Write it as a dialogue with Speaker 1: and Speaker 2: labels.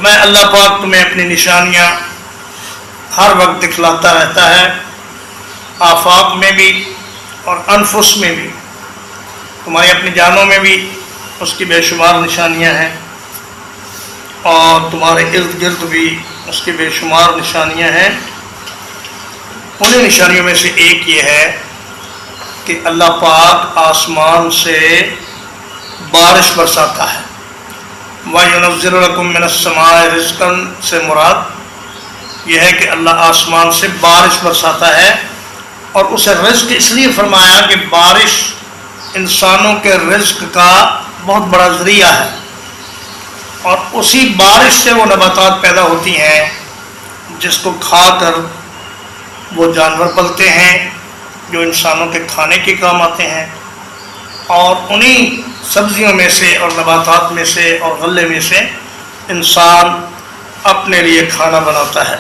Speaker 1: میں اللہ پاک تمہیں اپنی نشانیاں ہر وقت دکھلاتا رہتا ہے، آفاق میں بھی اور انفس میں بھی، تمہاری اپنی جانوں میں بھی اس کی بے شمار نشانیاں ہیں، اور تمہارے ارد گرد بھی اس کی بے شمار نشانیاں ہیں۔ انہیں نشانیوں میں سے ایک یہ ہے کہ اللہ پاک آسمان سے بارش برساتا ہے۔ وَيُنَزِّلُ لَكُم مِّنَ السَّمَاءِ رِزْقًا سے مراد یہ ہے کہ اللہ آسمان سے بارش برساتا ہے، اور اسے رزق اس لیے فرمایا کہ بارش انسانوں کے رزق کا بہت بڑا ذریعہ ہے، اور اسی بارش سے وہ نباتات پیدا ہوتی ہیں جس کو کھا کر وہ جانور پلتے ہیں جو انسانوں کے کھانے کے کام آتے ہیں، اور انہی سبزیوں میں سے اور نباتات میں سے اور غلے میں سے انسان اپنے لیے کھانا بناتا ہے۔